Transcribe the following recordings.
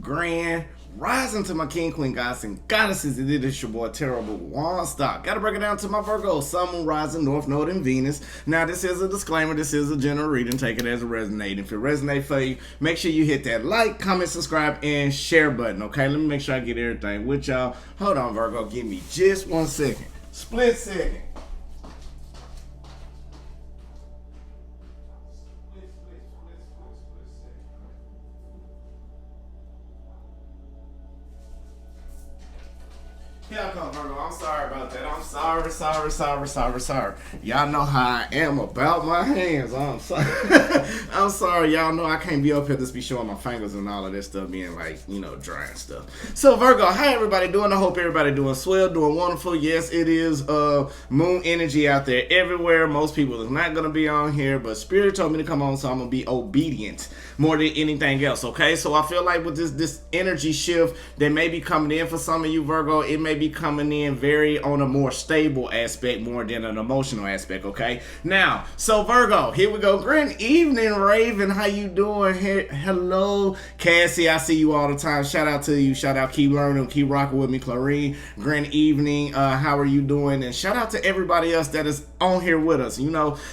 grand rising to my king, queen, gods, and goddesses. It is your boy, Terrible Waunstar. Gotta break it down to my Virgo, Sun, Moon, Rising, North Node, and Venus. Now, this is a disclaimer. This is a general reading. Take it as a resonate. If it resonates for you, make sure you hit that like, comment, subscribe, and share button, okay? Let me make sure I get everything with y'all. Hold on, Virgo. Give me just 1 second. Split second. Here I come, Virgo. I'm sorry about that. I'm sorry. Y'all know how I am about my hands. I'm sorry. I'm sorry. Y'all know I can't be up here just be showing my fingers and all of that stuff being like, dry and stuff. So, Virgo, how everybody doing? I hope everybody doing swell, doing wonderful. Yes, it is moon energy out there everywhere. Most people is not going to be on here, but Spirit told me to come on, so I'm going to be obedient more than anything else, okay? So I feel like with this energy shift that may be coming in for some of you, Virgo, it may be coming in very on a more stable aspect more than an emotional aspect, okay? Now, so Virgo, here we go. Good evening, Raven. How you doing? Hello, Cassie. I see you all the time. Shout out to you. Shout out. Keep learning. Keep rocking with me, Clarine. Good evening. How are you doing? And shout out to everybody else that is on here with us.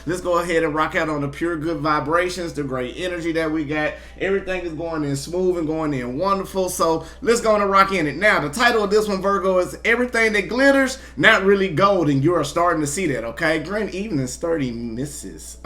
Let's go ahead and rock out on the pure good vibrations, the great energy that we got. Everything is going in smooth and going in wonderful. So let's go on and rock in it. Now, the title of this one, Virgo, is Everything That Glitters, Not Really Gold. And you are starting to see that, okay? Good evening, sturdy Mrs.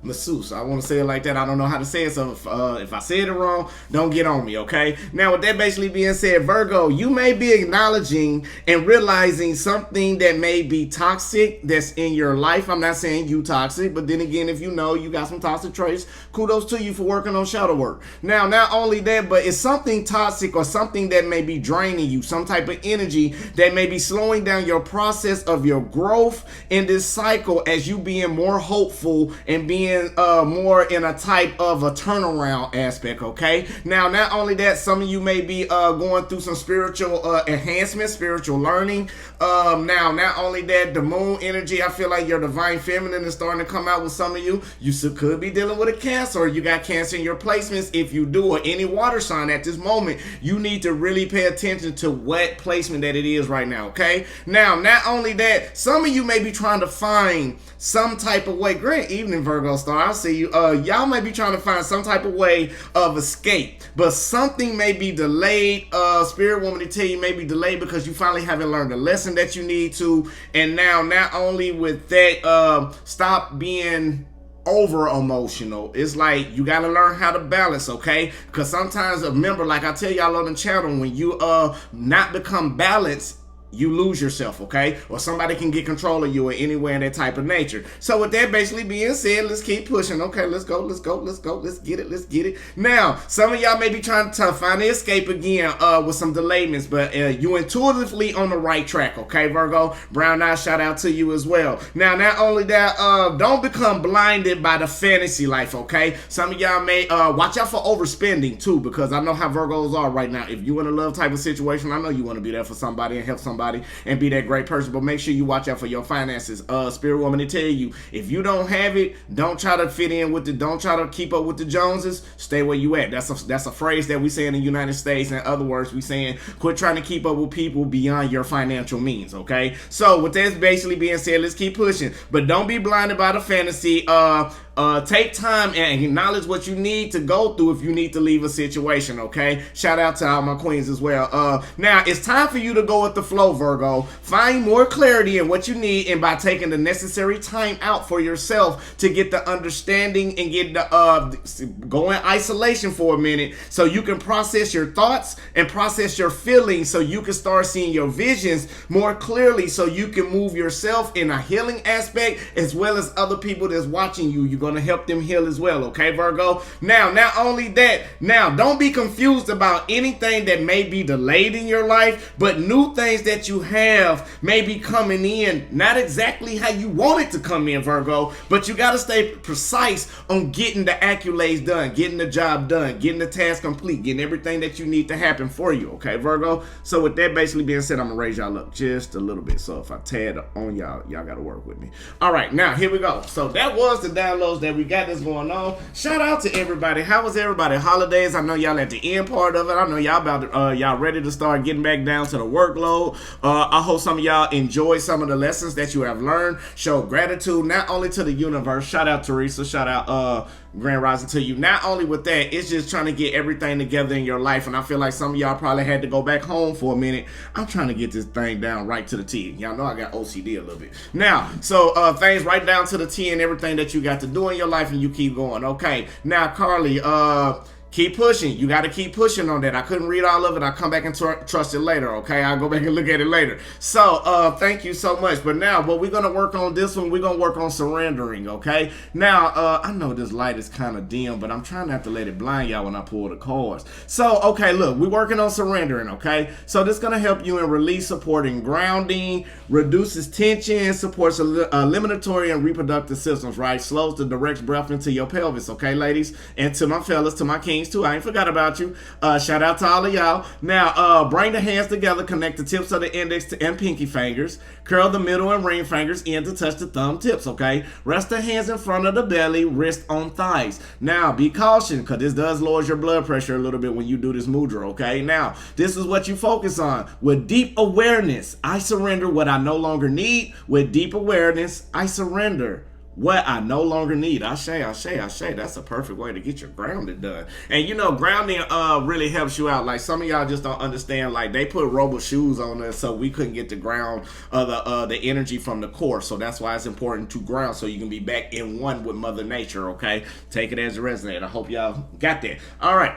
Masseuse. I want to say it like that. I don't know how to say it, so if I said it wrong, don't get on me, okay? Now, with that basically being said, Virgo, you may be acknowledging and realizing something that may be toxic that's in your life. I'm not saying you toxic, but then again, if you know you got some toxic traits, kudos to you for working on shadow work. Now, not only that, but it's something toxic or something that may be draining you, some type of energy that may be slowing down your process of your growth in this cycle as you being more hopeful and being more in a type of a turnaround aspect, okay? Now, not only that, some of you may be going through some spiritual enhancement, spiritual learning. Now, not only that, the moon energy, I feel like your divine feminine is starting to come out with some of you. You could be dealing with a Cancer, or you got Cancer in your placements. If you do, or any water sign at this moment, you need to really pay attention to what placement that it is right now, okay? Now, not only that, some of you may be trying to find some type of way. Great evening, Virgo star. I see you. Y'all may be trying to find some type of way of escape, but something may be delayed. Spirit woman to tell you may be delayed because you finally haven't learned the lesson that you need to. And now, not only with that, stop being over emotional. It's like you got to learn how to balance, okay? Because sometimes, remember, like I tell y'all on the channel, when you not become balanced, you lose yourself, okay? Or somebody can get control of you or anywhere in that type of nature. So with that basically being said, let's keep pushing. Okay, let's go. Let's get it. Now, some of y'all may be trying to find the escape again with some delayments, but you intuitively on the right track, okay, Virgo? Brown Eye, shout out to you as well. Now, not only that, don't become blinded by the fantasy life, okay? Some of y'all may watch out for overspending too, because I know how Virgos are right now. If you in a love type of situation, I know you want to be there for somebody and help somebody and be that great person, but make sure you watch out for your finances. Spirit woman to tell you, if you don't have it, don't try to fit in with don't try to keep up with the Joneses. Stay where you at. That's a phrase that we say in the United States. In other words, we saying quit trying to keep up with people beyond your financial means, okay? So with that basically being said, let's keep pushing, but don't be blinded by the fantasy. Take time and acknowledge what you need to go through if you need to leave a situation, okay? Shout out to all my queens as well. Now, it's time for you to go with the flow, Virgo. Find more clarity in what you need, and by taking the necessary time out for yourself to get the understanding and get the go in isolation for a minute so you can process your thoughts and process your feelings so you can start seeing your visions more clearly so you can move yourself in a healing aspect as well as other people that's watching you. You're going to help them heal as well, okay, Virgo? Now, not only that, now don't be confused about anything that may be delayed in your life, but new things that you have may be coming in not exactly how you want it to come in, Virgo, but you got to stay precise on getting the accolades done, getting the job done, getting the task complete, getting everything that you need to happen for you, okay, Virgo? So with that basically being said, I'm going to raise y'all up just a little bit. So if I tad on y'all got to work with me. All right, now here we go. So that was the downloads shows that we got that's going on. Shout out to everybody. How was everybody? Holidays. I know y'all at the end part of it. I know y'all about to, y'all ready to start getting back down to the workload. I hope some of y'all enjoy some of the lessons that you have learned. Show gratitude not only to the universe. Shout out Teresa. Shout out Grand Rising to you. Not only with that, it's just trying to get everything together in your life. And I feel like some of y'all probably had to go back home for a minute. I'm trying to get this thing down right to the T. Y'all know I got OCD a little bit. Now, so things right down to the T and everything that you got to do in your life, and you keep going. Okay. Now, Carly, keep pushing. You got to keep pushing on that. I couldn't read all of it. I'll come back and trust it later, okay? I'll go back and look at it later. So, thank you so much. But now, what we're going to work on this one, we're going to work on surrendering, okay? Now, I know this light is kind of dim, but I'm trying not to let it blind y'all when I pull the cards. So, okay, look, we're working on surrendering, okay? So, this is going to help you in release, supporting grounding, reduces tension, supports eliminatory and reproductive systems, right? Slows the direct breath into your pelvis, okay, ladies? And to my fellas, to my kings, too. I ain't forgot about you. Shout out to all of y'all. Now, bring the hands together, connect the tips of the index and pinky fingers, curl the middle and ring fingers in to touch the thumb tips, okay? Rest the hands in front of the belly, wrist on thighs. Now, be cautious, because this does lower your blood pressure a little bit when you do this mudra, okay? Now, this is what you focus on. With deep awareness, I surrender what I no longer need. With deep awareness, I surrender what I no longer need. I say. That's a perfect way to get your grounding done. And you know, grounding really helps you out. Like, some of y'all just don't understand. Like, they put rubber shoes on us so we couldn't get the ground the energy from the core. So that's why it's important to ground, so you can be back in one with Mother Nature, okay? Take it as a resonate. I hope y'all got that. All right.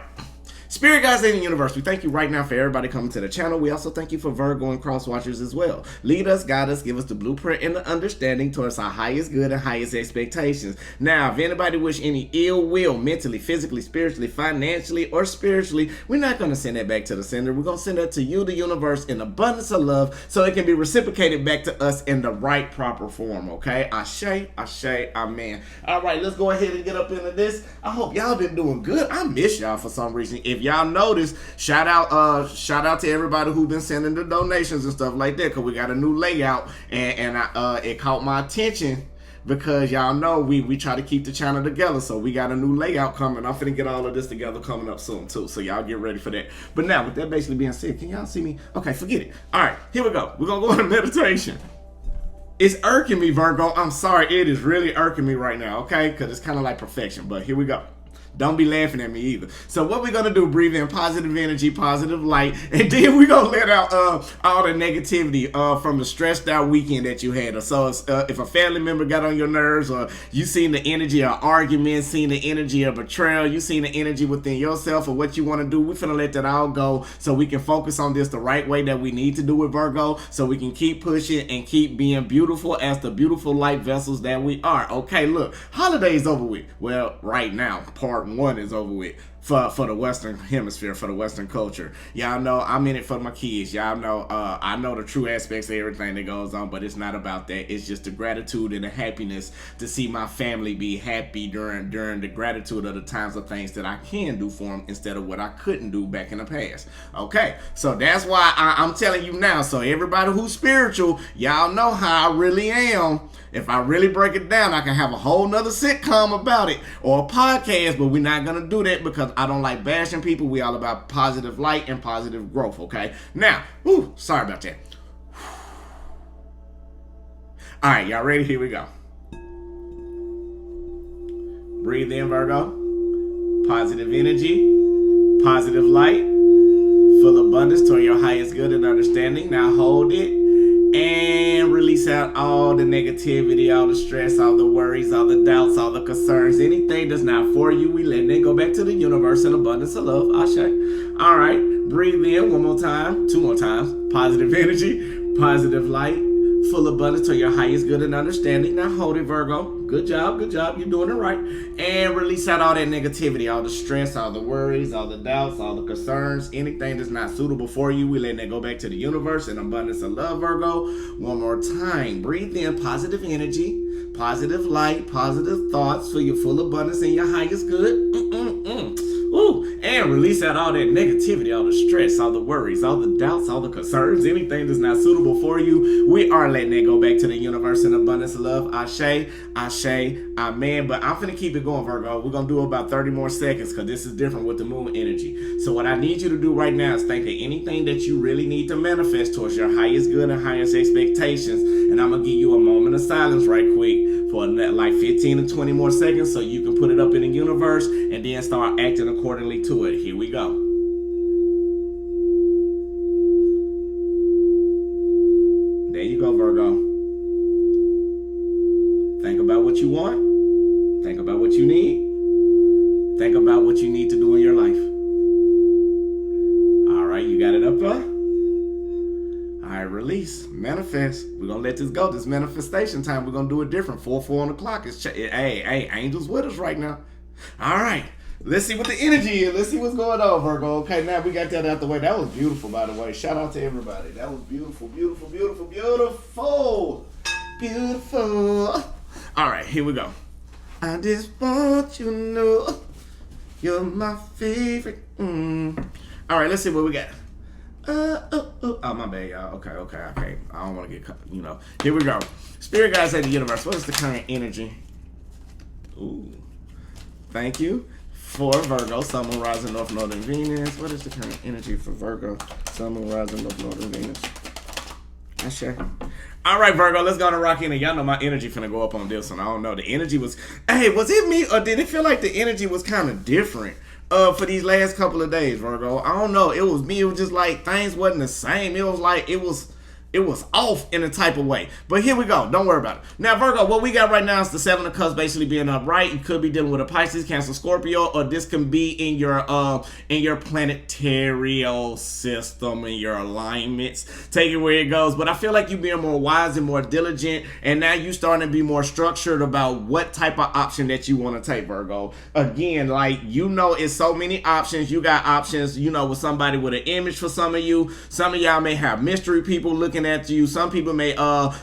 Spirit guides in the universe, we thank you right now for everybody coming to the channel. We also thank you for Virgo and cross watchers as well. Lead us, guide us, give us the blueprint and the understanding towards our highest good and highest expectations. Now, if anybody wish any ill will, mentally, physically, spiritually, financially, or spiritually, we're not going to send that back to the sender. We're going to send that to you, the universe, in abundance of love, so it can be reciprocated back to us in the right, proper form, okay? Ashe, amen. All right, let's go ahead and get up into this. I hope y'all been doing good. I miss y'all for some reason. If y'all notice, shout out to everybody who's been sending the donations and stuff like that, because we got a new layout, and it caught my attention, because y'all know we try to keep the channel together. So we got a new layout coming. I'm finna get all of this together coming up soon too, so y'all get ready for that. But now, with that basically being said, can y'all see me? Okay, forget it. All right, here we go. We're gonna go into meditation. It's irking me, Virgo. I'm sorry, it is really irking me right now, okay? Because it's kind of like perfection, but here we go. Don't be laughing at me either. So what we're going to do, breathe in positive energy, positive light, and then we're going to let out all the negativity from the stressed out weekend that you had. So if a family member got on your nerves, or you seen the energy of argument, seen the energy of betrayal, you seen the energy within yourself, or what you want to do, we're finna let that all go so we can focus on this the right way that we need to do it, Virgo, so we can keep pushing and keep being beautiful as the beautiful light vessels that we are. Okay, look, holiday's over with. Well, right now, part one is over with for the Western hemisphere, for the Western culture. Y'all know I'm in it for my kids. Y'all know I know the true aspects of everything that goes on, but it's not about that. It's just the gratitude and the happiness to see my family be happy during the gratitude of the times of things that I can do for them instead of what I couldn't do back in the past. Okay, so that's why I'm telling you now. So everybody who's spiritual, y'all know how I really am. If I really break it down, I can have a whole nother sitcom about it, or a podcast, but we're not going to do that because I don't like bashing people. We all about positive light and positive growth, okay? Now, sorry about that. All right, y'all ready? Here we go. Breathe in, Virgo. Positive energy, positive light, full abundance toward your highest good and understanding. Now hold it. And release out all the negativity, all the stress, all the worries, all the doubts, all the concerns. Anything that's not for you, we let it go back to the universe in abundance of love. Ashe. All right. Breathe in one more time, two more times. Positive energy, positive light, full abundance to your highest good and understanding. Now hold it, Virgo. Good job. You're doing it right. And release out all that negativity, all the stress, all the worries, all the doubts, all the concerns. Anything that's not suitable for you, we letting that go back to the universe in abundance of love, Virgo. One more time. Breathe in positive energy, positive light, positive thoughts for your full abundance and your highest good. And release out all that negativity, all the stress, all the worries, all the doubts, all the concerns, anything that's not suitable for you. We are letting it go back to the universe in abundance of love. Ashe, ashe, amen. But I'm finna keep it going, Virgo. We're gonna do about 30 more seconds because this is different with the moon energy. So what I need you to do right now is think of anything that you really need to manifest towards your highest good and highest expectations. And I'm gonna give you a moment of silence right quick for like 15 to 20 more seconds so you can put it up in the universe and then start acting accordingly to it. Here we go. There you go, Virgo. Think about what you want. Think about what you need. Think about what you need to do in your life. All right, you got it up there? All right, release, manifest. We're going to let this go. This manifestation time, we're going to do it different. 4 on the clock. Hey, angels with us right now. All right, let's see what the energy is. Let's see what's going on, Virgo. Okay, now we got that out the way. That was beautiful, by the way. Shout out to everybody. That was beautiful, beautiful, beautiful, beautiful. Beautiful. All right, here we go. I just want you to know you're my favorite. All right, let's see what we got. Oh, my bad, y'all. Okay. I don't want to get caught, Here we go. Spirit guides of the universe. What is the current energy? Ooh. Thank you. For Virgo, Sun, Moon, Rising, North, Northern Venus. What is the current energy for Virgo, Sun, Moon, Rising, North, Northern Venus? I share. All right, Virgo, let's go on and rock in. And y'all know my energy finna go up on this one. I don't know. The energy was, was it me or did it feel like the energy was kind of different? For these last couple of days, Virgo. I don't know. It was me. It was just like things wasn't the same. It was like it was off in a type of way. But here we go. Don't worry about it. Now, Virgo, what we got right now is the 7 of Cups basically being upright. You could be dealing with a Pisces, Cancer, Scorpio, or this can be in your planetary system, in your alignments. Take it where it goes. But I feel like you being more wise and more diligent, and now you starting to be more structured about what type of option that you want to take, Virgo. Again, it's so many options. You got options, with somebody with an image for some of you. Some of y'all may have mystery people looking at you. Some people may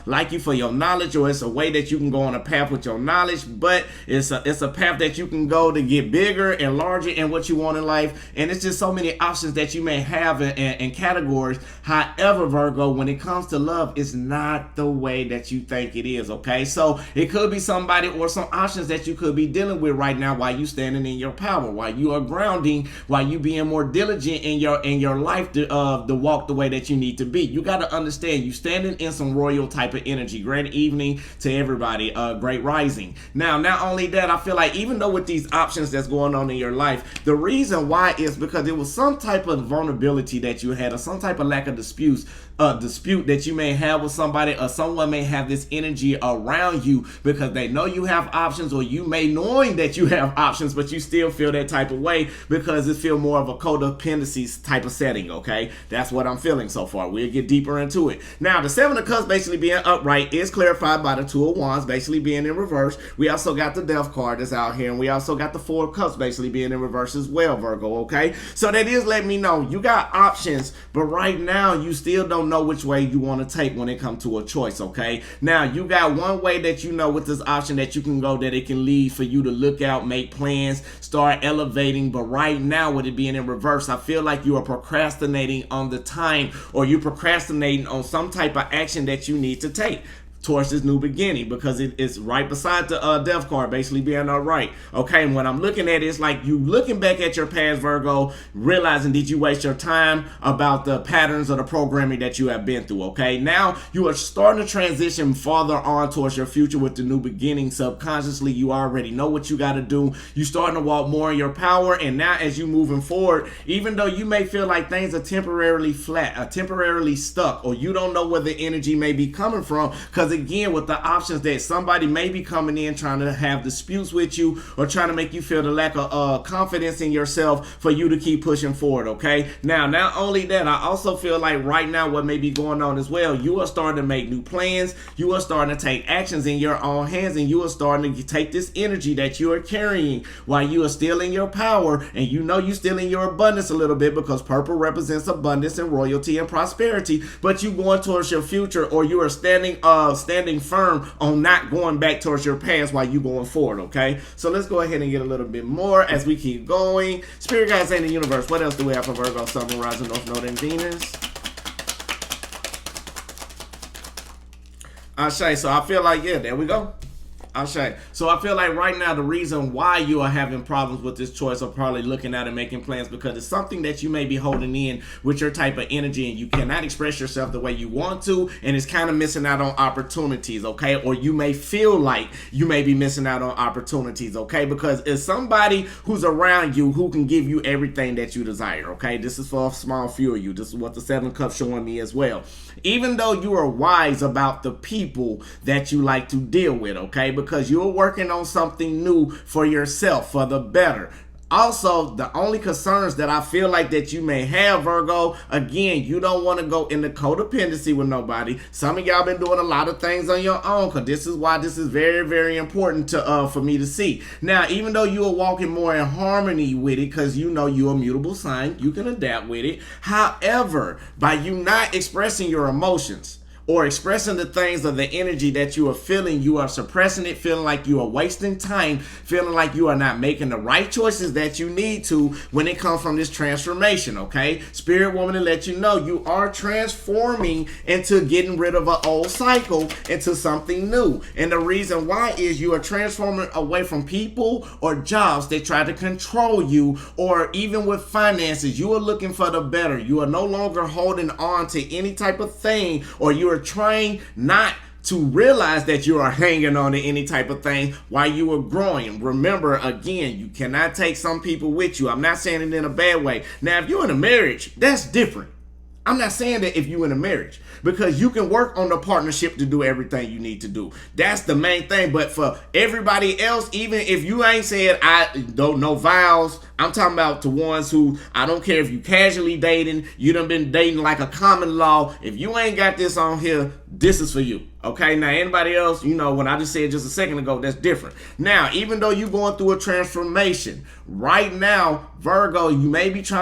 like you for your knowledge, or it's a way that you can go on a path with your knowledge, but it's a path that you can go to get bigger and larger in what you want in life. And it's just so many options that you may have in categories. However, Virgo, when it comes to love, it's not the way that you think it is, okay? So it could be somebody or some options that you could be dealing with right now while you standing in your power, while you are grounding, while you being more diligent in your life to walk the way that you need to be. You got to understand you standing in some royal type of energy. Great evening to everybody. Great rising. Now, not only that, I feel like even though with these options that's going on in your life, the reason why is because it was some type of vulnerability that you had, or some type of lack of dispute that you may have with somebody, or someone may have this energy around you because they know you have options, or you may knowing that you have options, but you still feel that type of way because it feel more of a codependency type of setting, okay? That's what I'm feeling so far. We'll get deeper into it. Now, the 7 of Cups basically being upright is clarified by the 2 of Wands basically being in reverse. We also got the Death card that's out here, and we also got the 4 of Cups basically being in reverse as well, Virgo, okay? So that is letting me know you got options, but right now you still don't know which way you want to take when it comes to a choice, okay? Now, you got one way that you know with this option that you can go, that it can lead for you to look out, make plans, start elevating, but right now with it being in reverse, I feel like you are procrastinating on the time, or you procrastinating on some type of action that you need to take towards this new beginning, because it is right beside the Death card basically being upright, okay? And when I'm looking at it, it's like you looking back at your past, Virgo, realizing did you waste your time about the patterns of the programming that you have been through, okay? Now you are starting to transition farther on towards your future with the new beginning. Subconsciously, you already know what you got to do. You starting to walk more in your power, and now as you moving forward, even though you may feel like things are temporarily flat, temporarily stuck, or you don't know where the energy may be coming from, because again, with the options that somebody may be coming in trying to have disputes with you, or trying to make you feel the lack of confidence in yourself for you to keep pushing forward, okay? Now, not only that, I also feel like right now what may be going on as well, you are starting to make new plans, you are starting to take actions in your own hands, and you are starting to take this energy that you are carrying while you are still in your power, and you know you're still in your abundance a little bit, because purple represents abundance and royalty and prosperity, but you going towards your future, or you are standing standing firm on not going back towards your past while you going forward, okay? So let's go ahead and get a little bit more as we keep going. Spirit guides in the universe. What else do we have for Virgo, Sun, Moon, Rising, North Node, and Venus? Ashay. So I feel like, yeah, there we go. Ashay. So I feel like right now the reason why you are having problems with this choice or probably looking at and making plans because it's something that you may be holding in with your type of energy and you cannot express yourself the way you want to, and it's kind of missing out on opportunities, okay? Or you may feel like you may be missing out on opportunities, okay? Because it's somebody who's around you who can give you everything that you desire, okay? This is for a small few of you. This is what the 7 Cups showing me as well. Even though you are wise about the people that you like to deal with, okay? Because you're working on something new for yourself, for the better. Also, the only concerns that I feel like that you may have, Virgo, again, you don't want to go into codependency with nobody. Some of y'all been doing a lot of things on your own, because this is why this is very, very important to for me to see. Now, even though you are walking more in harmony with it, because you know you're a mutable sign, you can adapt with it. However, by you not expressing your emotions, or expressing the things of the energy that you are feeling, you are suppressing it, feeling like you are wasting time, feeling like you are not making the right choices that you need to when it comes from this transformation, okay? Spirit woman to let you know you are transforming into getting rid of an old cycle into something new. And the reason why is you are transforming away from people or jobs that try to control you, or even with finances, you are looking for the better. You are no longer holding on to any type of thing, or you are trying not to realize that you are hanging on to any type of thing while you are growing. Remember, again, you cannot take some people with you. I'm not saying it in a bad way. Now, if you're in a marriage, that's different. I'm not saying that if you're in a marriage, because you can work on the partnership to do everything you need to do. That's the main thing. But for everybody else, even if you ain't said I don't know vows, I'm talking about the ones who, I don't care if you casually dating, you done been dating like a common law. If you ain't got this on here, this is for you. Okay, now anybody else, you know, when I just said just a second ago, that's different. Now, even though you're going through a transformation, right now, Virgo,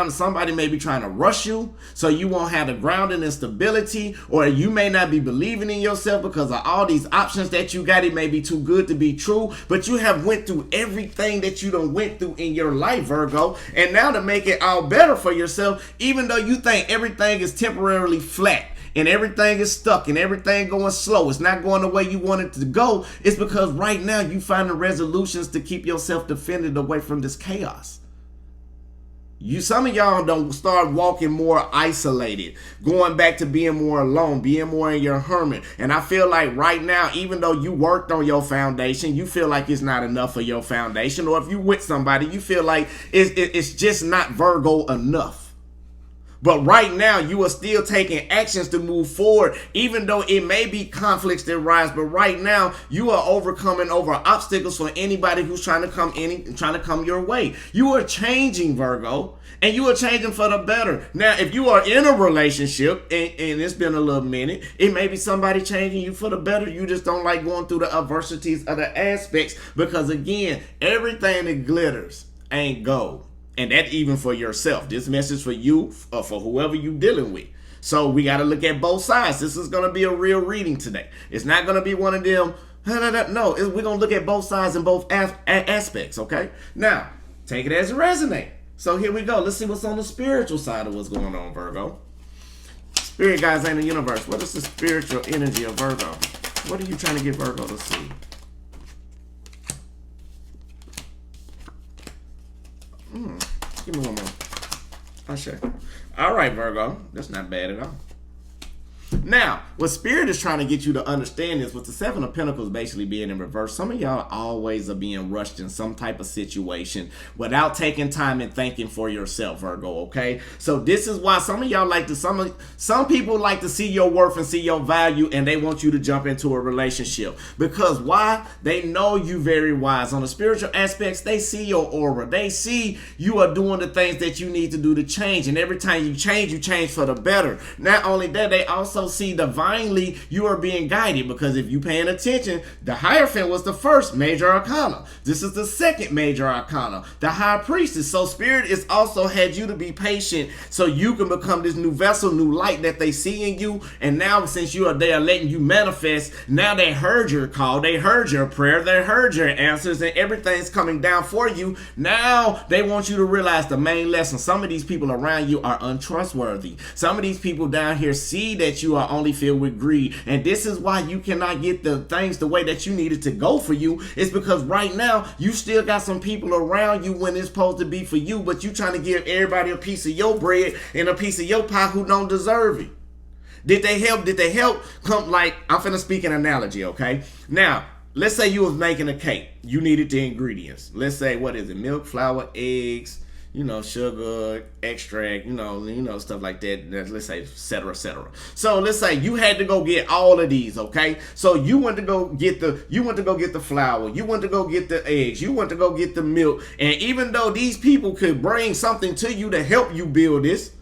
somebody may be trying to rush you, so you won't have the grounding and stability, or you may not be believing in yourself because of all these options that you got. It may be too good to be true, but you have went through everything that you done went through in your life, Virgo, and now to make it all better for yourself, even though you think everything is temporarily flat, and everything is stuck and everything going slow, it's not going the way you want it to go, it's because right now you find the resolutions to keep yourself defended away from this chaos. Some of y'all don't start walking more isolated, going back to being more alone, being more in your hermit. And I feel like right now, even though you worked on your foundation, you feel like it's not enough for your foundation. Or if you with somebody, you feel like it's just not Virgo enough. But right now, you are still taking actions to move forward, even though it may be conflicts that rise. But right now, you are overcoming over obstacles for anybody who's trying to come your way. You are changing, Virgo, and you are changing for the better. Now, if you are in a relationship and it's been a little minute, it may be somebody changing you for the better. You just don't like going through the adversities of the aspects, because again, everything that glitters ain't gold. And that even for yourself. This message for you, or for whoever you dealing with. So we got to look at both sides. This is going to be a real reading today. It's not going to be one of them, no, we're going to look at both sides and both aspects, okay? Now, take it as it resonates. So here we go. Let's see what's on the spiritual side of what's going on, Virgo. Spirit guides in the universe. What is the spiritual energy of Virgo? What are you trying to get Virgo to see? Give me one more. I'll show you. All right, Virgo. That's not bad at all. Now, what Spirit is trying to get you to understand is with the 7 of Pentacles basically being in reverse, some of y'all always are being rushed in some type of situation without taking time and thinking for yourself, Virgo, okay? So this is why some of y'all some people like to see your worth and see your value, and they want you to jump into a relationship. Because why? They know you very wise. On the spiritual aspects, they see your aura. They see you are doing the things that you need to do to change. And every time you change for the better. Not only that, they also also see divinely you are being guided, because if you paying attention, the Hierophant was the first major arcana. This is the second major arcana, the High Priestess. So Spirit is also had you to be patient so you can become this new vessel, new light that they see in you. And now since they are letting you manifest, now they heard your call, they heard your prayer, they heard your answers, and everything's coming down for you. Now they want you to realize the main lesson. Some of these people around you are untrustworthy. Some of these people down here see that you are only filled with greed, and this is why you cannot get the things the way that you need it to go for you. It's because right now you still got some people around you when it's supposed to be for you, but you trying to give everybody a piece of your bread and a piece of your pie who don't deserve it. Did they help? Come, like, I'm finna speak an analogy, okay? Now, let's say you was making a cake. You needed the ingredients. Let's say, what is it? Milk, flour, eggs, sugar, extract, stuff like that. Let's say, et cetera, et cetera. So let's say you had to go get all of these, okay? So you went to go get the flour, you went to go get the eggs, you went to go get the milk, and even though these people could bring something to you to help you build this,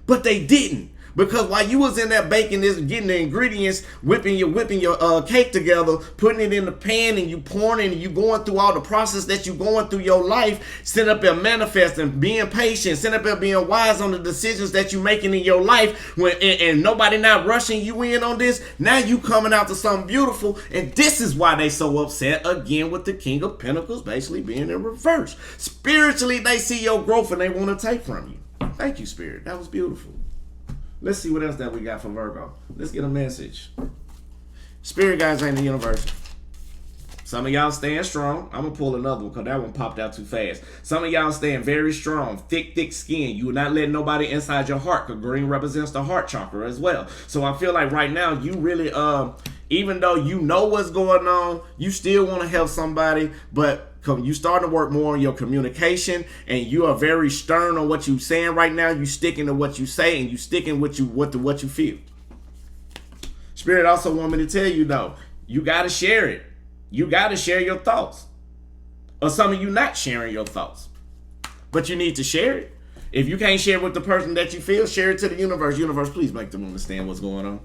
but they didn't. Because while you was in there baking this, getting the ingredients, whipping your cake together, putting it in the pan, and you pouring it, and you going through all the process that you going through your life, sitting up there manifesting, being patient, sitting up there being wise on the decisions that you making in your life, and nobody not rushing you in on this. Now you coming out to something beautiful, and this is why they so upset again with the King of Pentacles basically being in reverse. Spiritually, they see your growth and they want to take from you. Thank you, Spirit. That was beautiful. Let's see what else that we got for Virgo. Let's get a message. Spirit guys ain't the universe. Some of y'all staying strong. I'm going to pull another one because that one popped out too fast. Some of y'all staying very strong. Thick skin. You are not letting nobody inside your heart, because green represents the heart chakra as well. So I feel like right now you really, even though you know what's going on, you still want to help somebody, but you starting to work more on your communication, and you are very stern on what you saying right now. You sticking to what you say, and you sticking with what you feel. Spirit also want me to tell you though, you got to share it. You got to share your thoughts. Or some of you not sharing your thoughts, but you need to share it. If you can't share with the person that you feel, share it to the universe. Universe, please make them understand what's going on.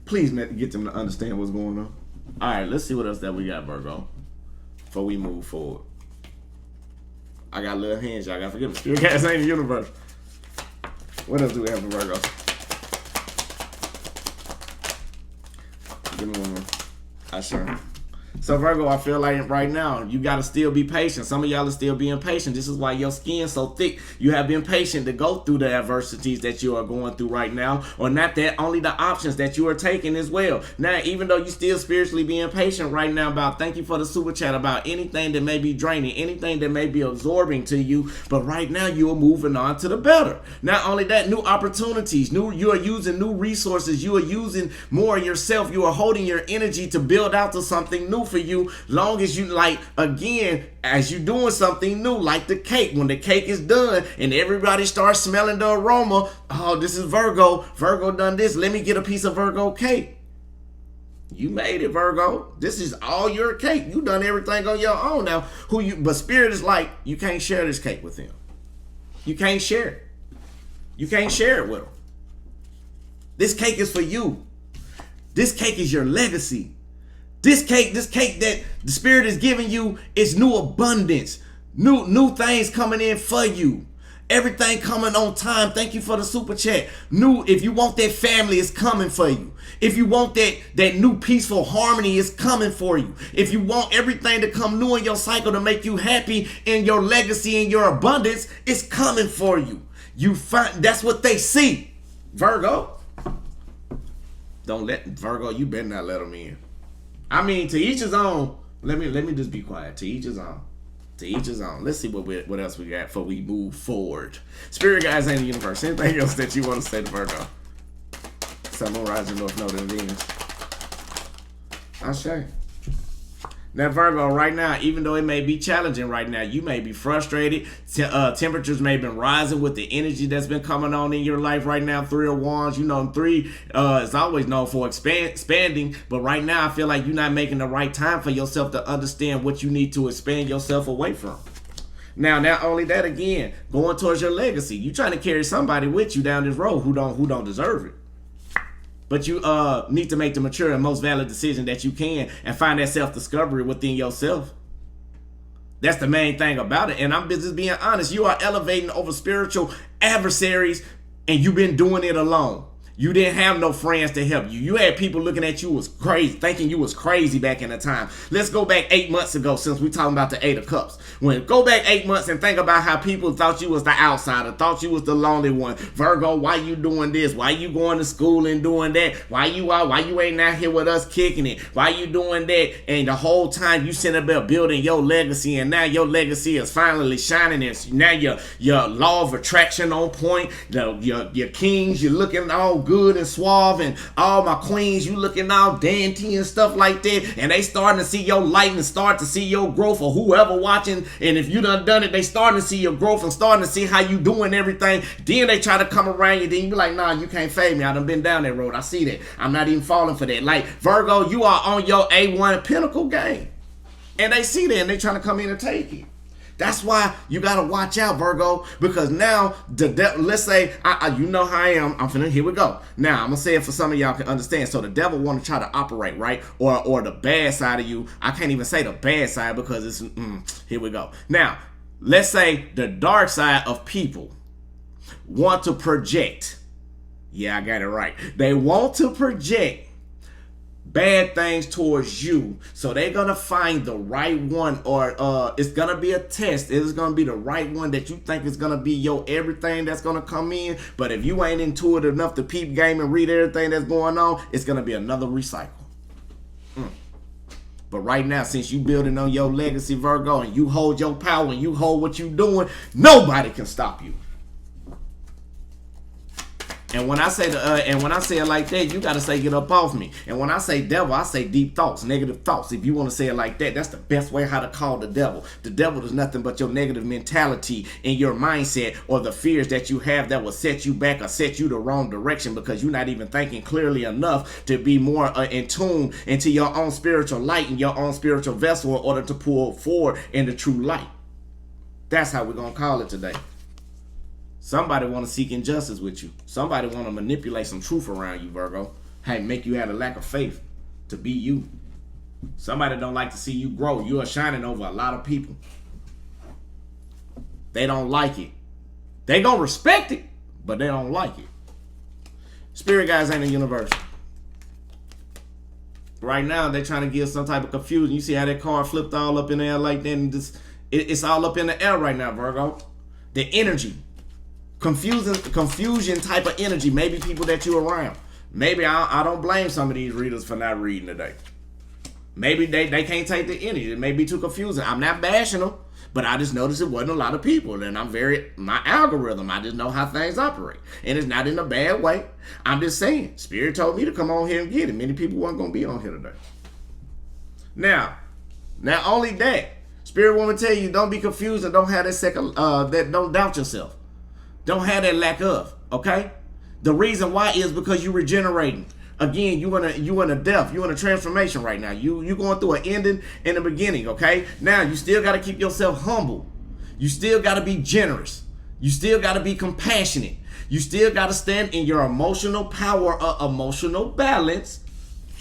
Please get them to understand what's going on. All right, let's see what else that we got, Virgo, before we move forward. I got little hands, y'all gotta forgive me. Spirit guys ain't the universe. What else do we have for Virgo? Give me one more. I sure. So Virgo, I feel like right now you gotta still be patient. Some of y'all are still being patient. This is why your skin's so thick. You have been patient to go through the adversities that you are going through right now, or not that, only the options that you are taking as well. Now, even though you still spiritually being patient right now about, thank you for the super chat, about anything that may be draining, anything that may be absorbing to you, but right now you are moving on to the better. Not only that, new opportunities, you are using new resources, you are using more of yourself, you are holding your energy to build out to something new for you, long as you, like, again, as you doing something new, like the cake. When the cake is done and everybody starts smelling the aroma, oh, this is Virgo done this, let me get a piece of Virgo cake. You made it, Virgo. This is all your cake. You done everything on your own. Now, but Spirit is like, you can't share this cake with them. You can't share it. You can't share it with them. This cake is for you. This cake is your legacy. This cake that the Spirit is giving you is new abundance, new things coming in for you. Everything coming on time. Thank you for the super chat. If you want that family, it's coming for you. If you want that new peaceful harmony, it's coming for you. If you want everything to come new in your cycle to make you happy in your legacy and your abundance, it's coming for you. That's what they see. Virgo, Virgo, you better not let them in. I mean, to each his own. Let me just be quiet. To each his own. To each his own. Let's see what else we got before we move forward. Spirit guys ain't the universe. Anything else that you want to say to Virgo? Sun, Moon, Rising, North Node, and Venus. I'll show you. Now, Virgo, right now, even though it may be challenging right now, you may be frustrated. Temperatures may have been rising with the energy that's been coming on in your life right now. 3 of Wands, 3 is always known for expanding. But right now, I feel like you're not making the right time for yourself to understand what you need to expand yourself away from. Now, not only that, again, going towards your legacy. You're trying to carry somebody with you down this road who don't deserve it. But you need to make the mature and most valid decision that you can and find that self-discovery within yourself. That's the main thing about it. And I'm just being honest. You are elevating over spiritual adversaries, and you've been doing it alone. You didn't have no friends to help you. You had people looking at you as crazy, thinking you was crazy back in the time. Let's go back 8 months ago, since we're talking about the 8 of Cups. Go back 8 months and think about how people thought you was the outsider, thought you was the lonely one. Virgo, why you doing this? Why you going to school and doing that? Why you ain't out here with us kicking it? Why you doing that? And the whole time you sitting there building your legacy, and now your legacy is finally shining. And now your law of attraction on point. Your kings, you're looking all good and suave, and all my queens, you looking all dainty and stuff like that, and they starting to see your light and start to see your growth, or whoever watching, and if you done it, they starting to see your growth and starting to see how you doing everything. Then they try to come around you, then you be like, nah, you can't fade me. I done been down that road. I see that. I'm not even falling for that. Like, Virgo, you are on your A1 pinnacle game, and they see that, and they trying to come in and take it. That's why you gotta watch out, Virgo, because now let's say you know how I am. I'm finna, here we go. Now I'm gonna say it for some of y'all can understand. So the devil want to try to operate, right, or the bad side of you. I can't even say the bad side because it's here we go. Now let's say the dark side of people want to project. Yeah, I got it right. They want to project bad things towards you, so they're gonna find the right one, or it's gonna be a test. It's gonna be the right one that you think is gonna be your everything that's gonna come in. But if you ain't into it enough to peep game and read everything that's going on, it's gonna be another recycle. But right now, since you building on your legacy, Virgo, and you hold your power and you hold what you doing, nobody can stop you. And when I say it like that, you gotta say get up off me. And when I say devil, I say deep thoughts, negative thoughts. If you want to say it like that, that's the best way how to call the devil. The devil is nothing but your negative mentality and your mindset, or the fears that you have that will set you back or set you the wrong direction, because you're not even thinking clearly enough to be more in tune into your own spiritual light and your own spiritual vessel in order to pull forward in the true light. That's how we're gonna call it today. Somebody want to seek injustice with you. Somebody want to manipulate some truth around you, Virgo. Hey, make you have a lack of faith to be you. Somebody don't like to see you grow. You are shining over a lot of people. They don't like it. They gonna respect it, but they don't like it. Spirit guys ain't a universe. Right now, they're trying to give some type of confusion. You see how that card flipped all up in the air like that? And it's all up in the air right now, Virgo. The energy. Confusion type of energy. Maybe people that you around. Maybe I don't blame some of these readers for not reading today. Maybe they can't take the energy. It may be too confusing. I'm not bashing them, but I just noticed it wasn't a lot of people. And my algorithm, I just know how things operate. And it's not in a bad way. I'm just saying, Spirit told me to come on here and get it. Many people weren't going to be on here today. Now, not only that, Spirit want to tell you, don't be confused and don't have that don't doubt yourself. Don't have that lack of, okay? The reason why is because you're regenerating. Again, you in a death, you in a transformation right now. You going through an ending and a beginning, okay? Now you still got to keep yourself humble. You still got to be generous. You still got to be compassionate. You still got to stand in your emotional power or emotional balance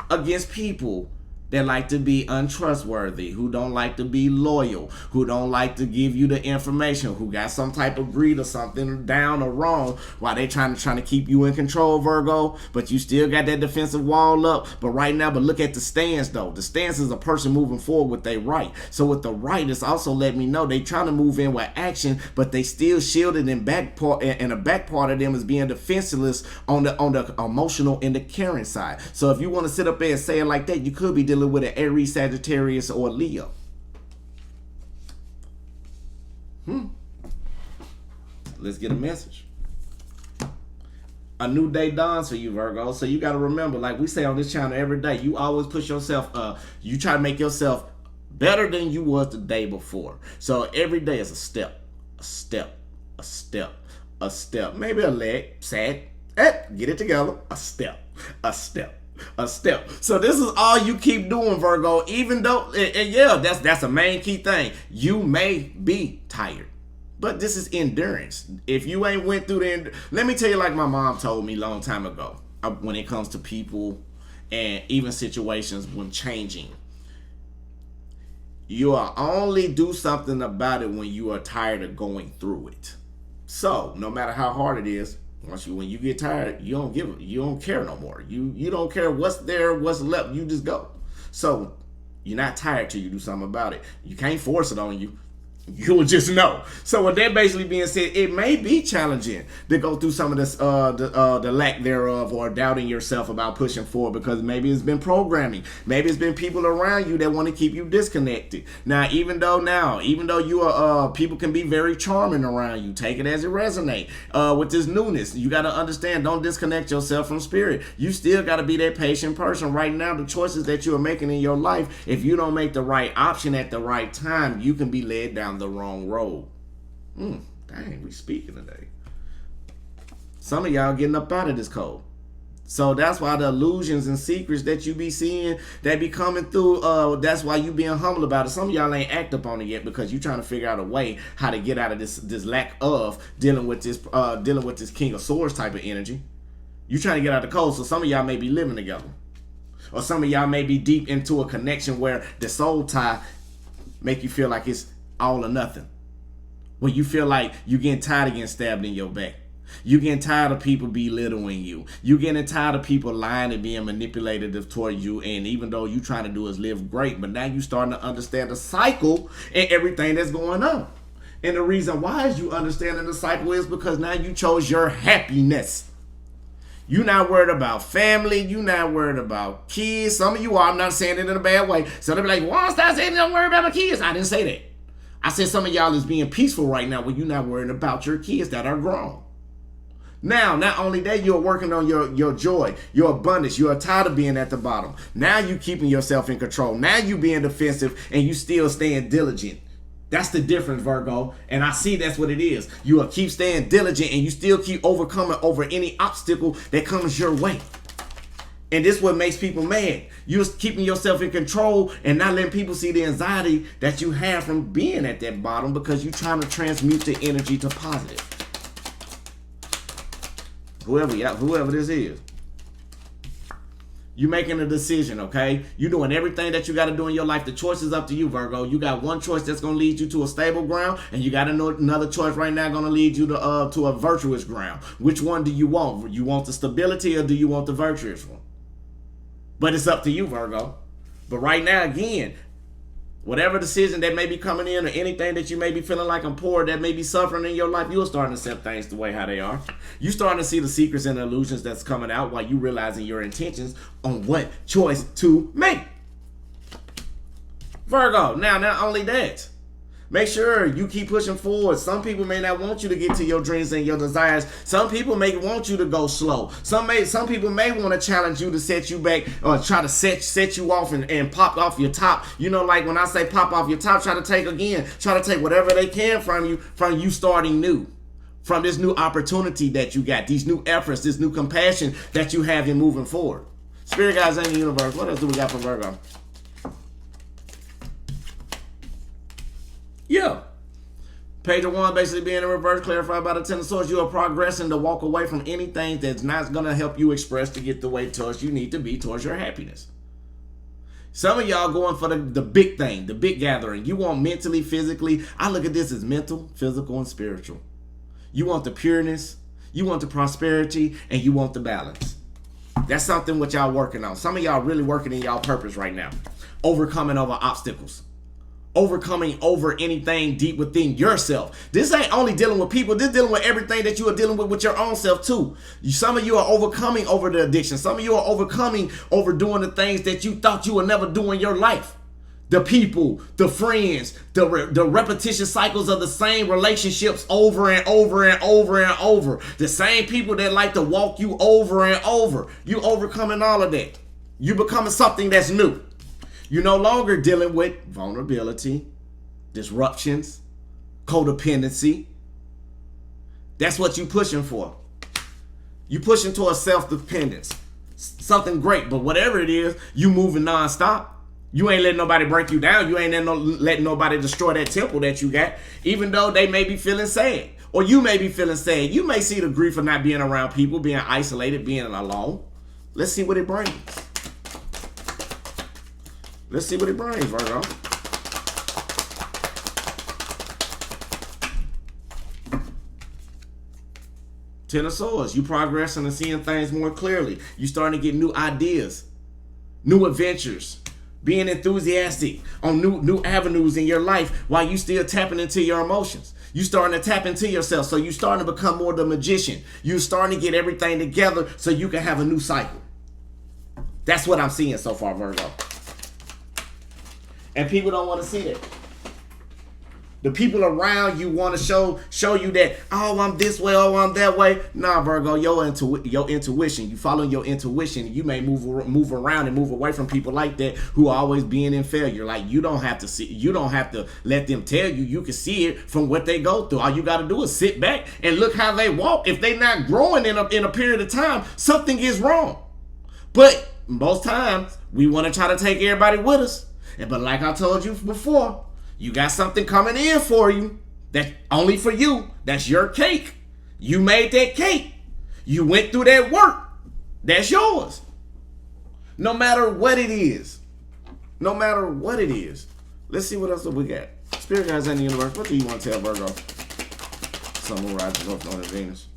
against people that like to be untrustworthy, who don't like to be loyal, who don't like to give you the information, who got some type of greed or something down or wrong while they trying to keep you in control, Virgo. But you still got that defensive wall up. But look at the stance though. The stance is a person moving forward with their right. So with the right, it's also let me know they trying to move in with action, but they still shielded in back part, and the back part of them is being defenseless on the emotional and the caring side. So if you want to sit up there and say it like that, you could be dealing with an Aries, Sagittarius, or Leo. Let's get a message. A new day dawns for you, Virgo. So you got to remember, like we say on this channel every day, you always push yourself, you try to make yourself better than you was the day before. So every day is a step, a step, a step, a step. Maybe a leg, sad, get it together, a step, a step. A step. So this is all you keep doing, Virgo, even though, and yeah, that's a main key thing. You may be tired, but this is endurance. If you ain't went through let me tell you like my mom told me a long time ago. when it comes to people and even situations when changing. You will only do something about it when you are tired of going through it. So no matter how hard it is, when you get tired, you don't care no more. You don't care what's there, what's left. You just go. So you're not tired till you do something about it. You can't force it on you. You will just know. So with that basically being said, it may be challenging to go through some of this, the lack thereof, or doubting yourself about pushing forward, because maybe it's been programming. Maybe it's been people around you that want to keep you disconnected. Even though you are, people can be very charming around you. Take it as it resonates. With this newness, you got to understand, don't disconnect yourself from spirit. You still got to be that patient person. Right now, the choices that you are making in your life, if you don't make the right option at the right time, you can be led down the wrong road. Dang, we speaking today. Some of y'all getting up out of this code. So that's why the illusions and secrets that you be seeing, that be coming through, that's why you being humble about it. Some of y'all ain't act up on it yet because you trying to figure out a way how to get out of this lack of dealing with this King of Swords type of energy. You trying to get out of the code. So some of y'all may be living together. Or some of y'all may be deep into a connection where the soul tie make you feel like it's all or nothing. When you feel like you getting tired of getting stabbed in your back. You getting tired of people belittling you. You getting tired of people lying and being manipulative towards you. And even though you trying to do is live great, but now you starting to understand the cycle and everything that's going on. And the reason why is you understanding the cycle is because now you chose your happiness. You're not worried about family. You're not worried about kids. Some of you are. I'm not saying it in a bad way. So they'll be like, Waunstar said don't worry about my kids. I didn't say that. I said some of y'all is being peaceful right now when you're not worrying about your kids that are grown. Now, not only that, you're working on your joy, your abundance. You are tired of being at the bottom. Now you keeping yourself in control. Now you being defensive and you still staying diligent. That's the difference, Virgo. And I see that's what it is. You will keep staying diligent and you still keep overcoming over any obstacle that comes your way. And this is what makes people mad. You're keeping yourself in control and not letting people see the anxiety that you have from being at that bottom because you're trying to transmute the energy to positive. Whoever this is. You're making a decision, okay? You're doing everything that you got to do in your life. The choice is up to you, Virgo. You got one choice that's going to lead you to a stable ground, and you got another choice right now going to lead you to a virtuous ground. Which one do you want? You want the stability or do you want the virtuous one? But it's up to you, Virgo. But right now, again, whatever decision that may be coming in or anything that you may be feeling like I'm poor, that may be suffering in your life, you're starting to accept things the way how they are. You're starting to see the secrets and the illusions that's coming out while you realizing your intentions on what choice to make. Virgo, now not only that, make sure you keep pushing forward. Some people may not want you to get to your dreams and your desires. Some people may want you to go slow. Some people may want to challenge you to set you back or try to set you off and pop off your top. You know, like when I say pop off your top, try to take whatever they can from you starting new. From this new opportunity that you got, these new efforts, this new compassion that you have in moving forward. Spirit guides in the universe. What else do we got from Virgo? Yeah. Page of Wands basically being in reverse, clarified by the Ten of Swords. You are progressing to walk away from anything that's not going to help you express to get the way towards you need to be towards your happiness. Some of y'all going for the big thing, the big gathering. You want mentally, physically. I look at this as mental, physical, and spiritual. You want the pureness, you want the prosperity, and you want the balance. That's something what y'all working on. Some of y'all really working in y'all purpose right now. Overcoming over obstacles. Overcoming over anything deep within yourself. This ain't only dealing with people. This is dealing with everything that you are dealing with your own self too. Some of you are overcoming over the addiction. Some of you are overcoming over doing the things that you thought you would never do in your life. The people, the friends, the repetitious cycles of the same relationships over and over and over and over. The same people that like to walk you over and over. You overcoming all of that. You becoming something that's new. You're no longer dealing with vulnerability, disruptions, codependency. That's what you're pushing for. You pushing towards self-dependence. Something great, but whatever it is, you moving nonstop. You ain't letting nobody break you down. You ain't letting nobody destroy that temple that you got, even though they may be feeling sad. Or you may be feeling sad. You may see the grief of not being around people, being isolated, being alone. Let's see what it brings. Let's see what it brings, Virgo. Ten of Swords. You progressing and seeing things more clearly. You starting to get new ideas, new adventures, being enthusiastic on new avenues in your life while you still tapping into your emotions. You starting to tap into yourself, so you starting to become more the magician. You starting to get everything together so you can have a new cycle. That's what I'm seeing so far, Virgo. And people don't want to see that. The people around you want to show you that, oh, I'm this way, oh, I'm that way. Nah, Virgo, your intuition. You follow your intuition. You may move around and move away from people like that who are always being in failure. Like, you don't have to let them tell you. You can see it from what they go through. All you got to do is sit back and look how they walk. If they not growing in a period of time, something is wrong. But most times we want to try to take everybody with us. But like I told you before, you got something coming in for you that's only for you. That's your cake. You made that cake. You went through that work. That's yours. No matter what it is. No matter what it is. Let's see what else we got. Spirit guides in the universe. What do you want to tell Virgo? Sun, Moon, Rising, North Node, and Venus.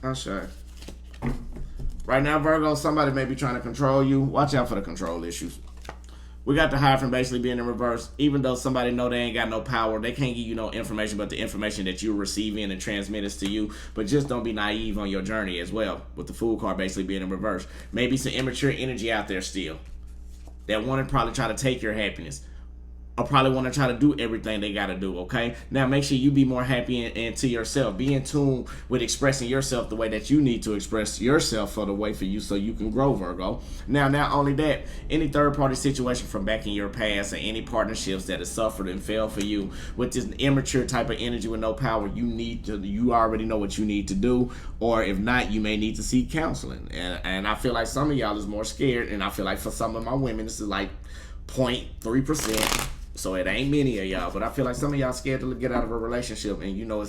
Cashapp. Right now, Virgo, somebody may be trying to control you. Watch out for the control issues. We got the Hierophant basically being in reverse. Even though somebody know they ain't got no power, they can't give you no information but the information that you're receiving and transmitting to you. But just don't be naive on your journey as well, with the Fool card basically being in reverse. Maybe some immature energy out there still that want to probably try to take your happiness, or probably want to try to do everything they got to do, okay? Now, make sure you be more happy and to yourself. Be in tune with expressing yourself the way that you need to express yourself for the way for you so you can grow, Virgo. Now, not only that, any third-party situation from back in your past or any partnerships that have suffered and failed for you with this immature type of energy with no power, you already know what you need to do, or if not, you may need to seek counseling. And I feel like some of y'all is more scared, and I feel like for some of my women, this is like 0.3%. So it ain't many of y'all, but I feel like some of y'all scared to get out of a relationship, and you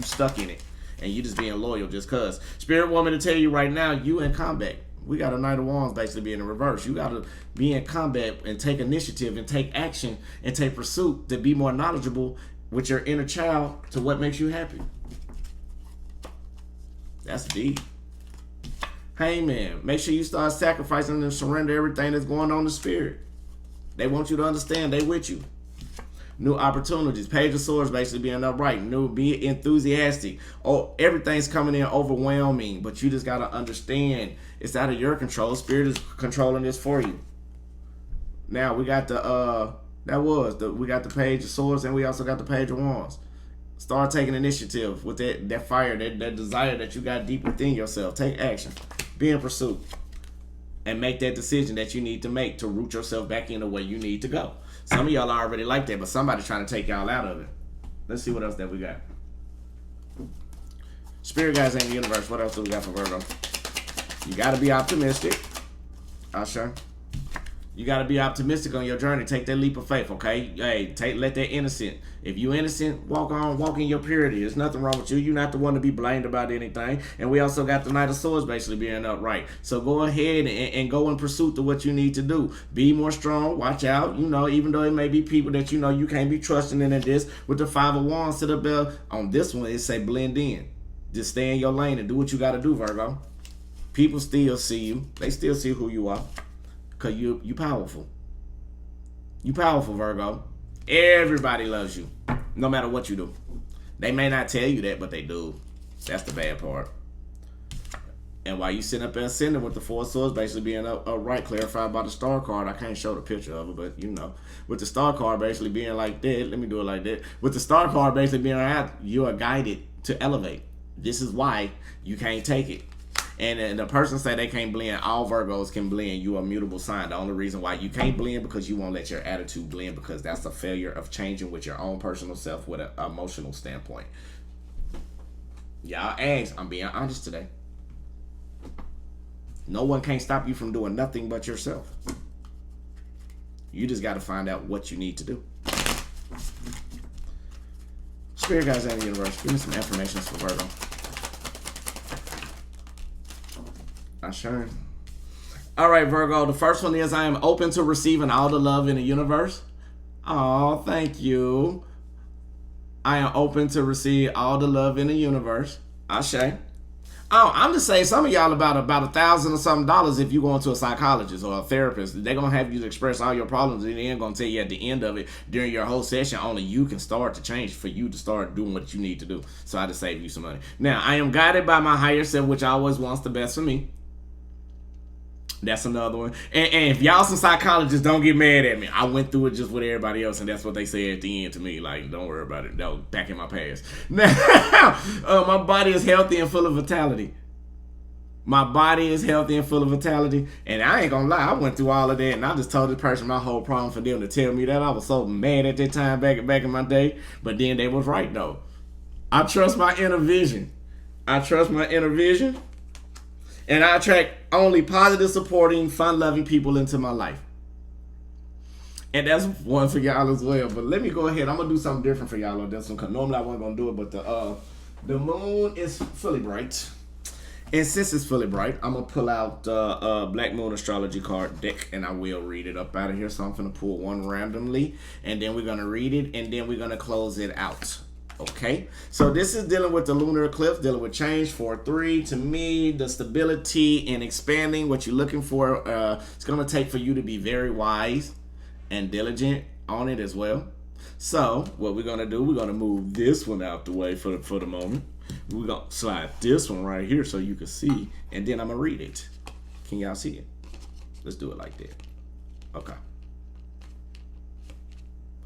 stuck in it, and you just being loyal just cause. Spirit woman to tell you right now, you in combat. We got a Knight of Wands basically being in reverse. You got to be in combat and take initiative and take action and take pursuit to be more knowledgeable with your inner child to what makes you happy. That's deep. Hey man, make sure you start sacrificing and surrender everything that's going on in the spirit. They want you to understand they with you. New opportunities. Page of Swords basically being upright. Be enthusiastic. Oh, everything's coming in overwhelming, but you just got to understand it's out of your control. Spirit is controlling this for you. Now we got we got the Page of Swords, and we also got the Page of Wands. Start taking initiative with that fire, that desire that you got deep within yourself. Take action. Be in pursuit. And make that decision that you need to make to root yourself back in the way you need to go. Some of y'all are already like that, but somebody's trying to take y'all out of it. Let's see what else that we got. Spirit guys in the universe, what else do we got for Virgo? You got to be optimistic. Usher. You got to be optimistic on your journey. Take that leap of faith, okay? Hey, let that innocent. If you innocent, walk in your purity. There's nothing wrong with you. You're not the one to be blamed about anything. And we also got the Knight of Swords basically being upright. So go ahead and go in pursuit of what you need to do. Be more strong. Watch out. You know, even though it may be people that you know you can't be trusting in this. With the Five of Wands to the bell, on this one, it say blend in. Just stay in your lane and do what you got to do, Virgo. People still see you. They still see who you are. Because you powerful. You powerful, Virgo. Everybody loves you. No matter what you do. They may not tell you that, but they do. That's the bad part. And while you sitting up there ascending with the Four of Swords basically being upright, clarified by the Star card. I can't show the picture of it, but you know. With the Star card basically being like that. Let me do it like that. With the Star card basically being like that, you are guided to elevate. This is why you can't take it. And the person say they can't blend. All Virgos can blend. You are a mutable sign. The only reason why you can't blend because you won't let your attitude blend, because that's a failure of changing with your own personal self with an emotional standpoint. Y'all ask. I'm being honest today. No one can't stop you from doing nothing but yourself. You just got to find out what you need to do. Spirit guys in the universe, give me some affirmations for Virgo. I sure. All right, Virgo. The first one is I am open to receiving all the love in the universe. Oh, thank you. I am open to receive all the love in the universe. Ashe. Oh, I'm just saying some of y'all about $1,000 or something dollars if you go into a psychologist or a therapist. They're gonna have you express all your problems and they're gonna tell you at the end of it during your whole session only you can start to change for you to start doing what you need to do. So I just save you some money. Now I am guided by my higher self, which always wants the best for me. That's another one. And if y'all some psychologists, don't get mad at me. I went through it just with everybody else, and that's what they say at the end to me. Like, don't worry about it. That was back in my past. Now, my body is healthy and full of vitality. My body is healthy and full of vitality. And I ain't gonna lie, I went through all of that, and I just told the person my whole problem for them to tell me that. I was so mad at that time back in my day. But then they was right, though. I trust my inner vision. And I attract only positive, supporting, fun-loving people into my life. And that's one for y'all as well. But let me go ahead. I'm going to do something different for y'all on this one. Because normally I wasn't going to do it. But the moon is fully bright. And since it's fully bright, I'm going to pull out Black Moon Astrology card deck. And I will read it up out of here. So I'm going to pull one randomly. And then we're going to read it. And then we're going to close it out. Okay, so this is dealing with the lunar eclipse, dealing with change 4-3. To me, the stability and expanding what you're looking for, it's going to take for you to be very wise and diligent on it as well. So what we're going to do, we're going to move this one out the way for the moment. We're going to slide this one right here so you can see, and then I'm going to read it. Can y'all see it? Let's do it like that. Okay.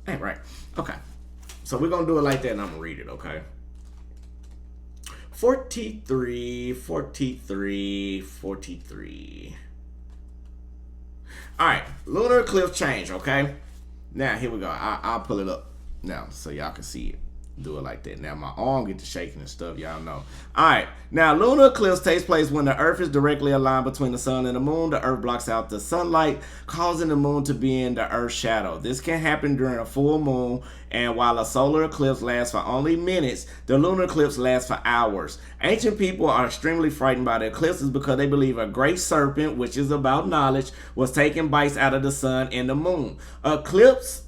Hey, right. Okay. So we're going to do it like that, and I'm going to read it, okay? 43. All right, lunar eclipse change, okay? Now, here we go. I'll pull it up now so y'all can see it. Do it like that. Now, my arm gets to shaking and stuff, y'all know. All right, now, lunar eclipse takes place when the Earth is directly aligned between the sun and the moon. The Earth blocks out the sunlight, causing the moon to be in the Earth's shadow. This can happen during a full moon, and while a solar eclipse lasts for only minutes, the lunar eclipse lasts for hours. Ancient people are extremely frightened by the eclipses because they believe a great serpent, which is about knowledge, was taking bites out of the sun and the moon. Eclipses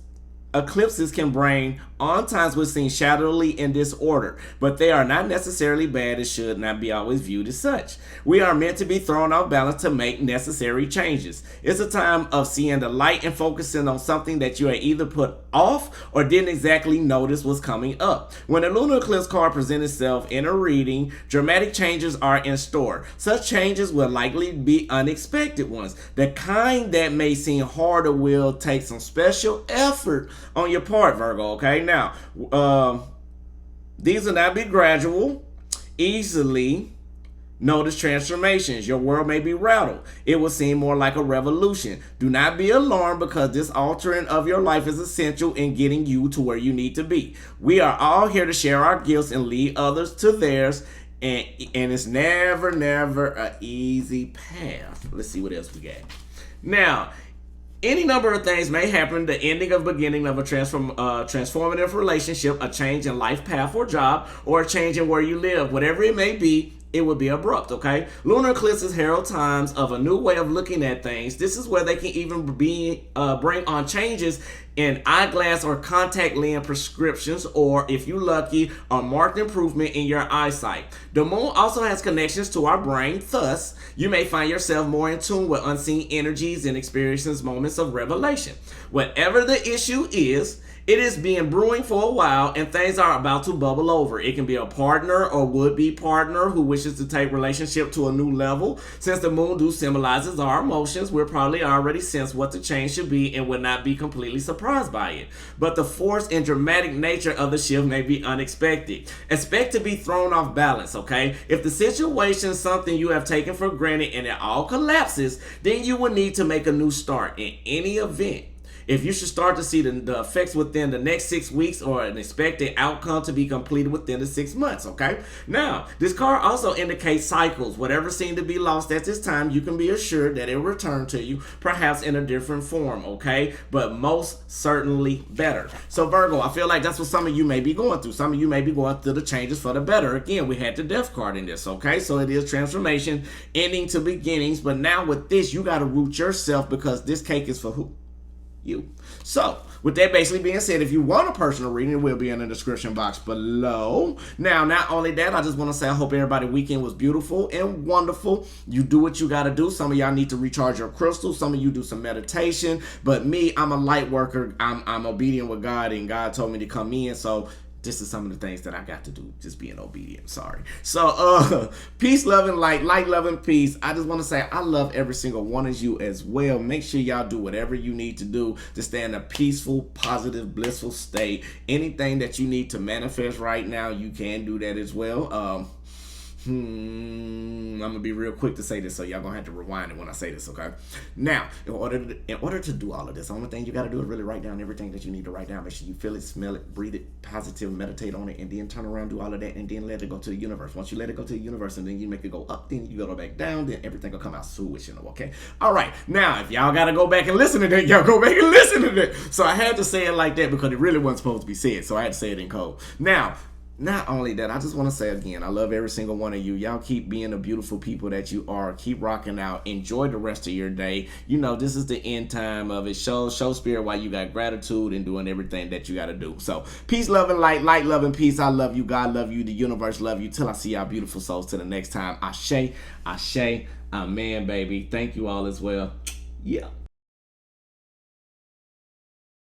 can bring on times which seem shadowly in disorder, but they are not necessarily bad and should not be always viewed as such. We are meant to be thrown off balance to make necessary changes. It's a time of seeing the light and focusing on something that you had either put off or didn't exactly notice was coming up. When a lunar eclipse card presents itself in a reading, dramatic changes are in store. Such changes will likely be unexpected ones. The kind that may seem hard or will take some special effort on your part, Virgo, okay? Now, these will not be gradual, easily notice transformations. Your world may be rattled. It will seem more like a revolution. Do not be alarmed because this altering of your life is essential in getting you to where you need to be. We are all here to share our gifts and lead others to theirs, and it's never an easy path. Let's see what else we got. Now, any number of things may happen, the ending of beginning of a transformative relationship, a change in life path or job, or a change in where you live. Whatever it may be, it would be abrupt, okay? Lunar eclipses herald times of a new way of looking at things. This is where they can even bring on changes in eyeglass or contact lens prescriptions, or if you're lucky, a marked improvement in your eyesight. The moon also has connections to our brain. Thus, you may find yourself more in tune with unseen energies and experiences moments of revelation. Whatever the issue is, it is being brewing for a while and things are about to bubble over. It can be a partner or would-be partner who wishes to take relationship to a new level. Since the moon do symbolizes our emotions, we're probably already sense what the change should be and would not be completely surprised by it. But the force and dramatic nature of the shift may be unexpected. Expect to be thrown off balance, okay? If the situation is something you have taken for granted and it all collapses, then you will need to make a new start. In any event, If you should start to see the effects within the next 6 weeks or an expected outcome to be completed within the 6 months, okay? Now, this card also indicates cycles. Whatever seemed to be lost at this time, you can be assured that it will return to you, perhaps in a different form, okay? But most certainly better. So Virgo, I feel like that's what some of you may be going through. Some of you may be going through the changes for the better. Again, we had the death card in this, okay? So it is transformation, ending to beginnings. But now with this, you got to root yourself, because this cake is for who? You. So, with that basically being said, if you want a personal reading, it will be in the description box below. Now, not only that, I just want to say I hope everybody's weekend was beautiful and wonderful. You do what you got to do. Some of y'all need to recharge your crystals. Some of you do some meditation. But me, I'm a light worker. I'm obedient with God, and God told me to come in. So, this is some of the things that I got to do, just being obedient. Sorry. So, peace, love, and light. Light, love, and peace. I just want to say I love every single one of you as well. Make sure y'all do whatever you need to do to stay in a peaceful, positive, blissful state. Anything that you need to manifest right now, you can do that as well. I'm gonna be real quick to say this, so y'all gonna have to rewind it when I say this, okay? Now, in order to do all of this, the only thing you gotta do is really write down everything that you need to write down. Make sure you feel it, smell it, breathe it, positive, meditate on it, and then turn around, do all of that, and then let it go to the universe. Once you let it go to the universe, and then you make it go up, then you go back down, then everything will come out fruitional, okay? All right, now, if y'all gotta go back and listen to that, y'all go back and listen to that. So I had to say it like that because it really wasn't supposed to be said, so I had to say it in code. Now, not only that, I just want to say again, I love every single one of you. Y'all keep being the beautiful people that you are. Keep rocking out. Enjoy the rest of your day. You know, this is the end time of it. Show spirit while you got gratitude and doing everything that you got to do. So, peace, love, and light. Light, love, and peace. I love you. God love you. The universe love you. Till I see y'all beautiful souls. Till the next time. Ashe, ashe, amen, baby. Thank you all as well. Yeah.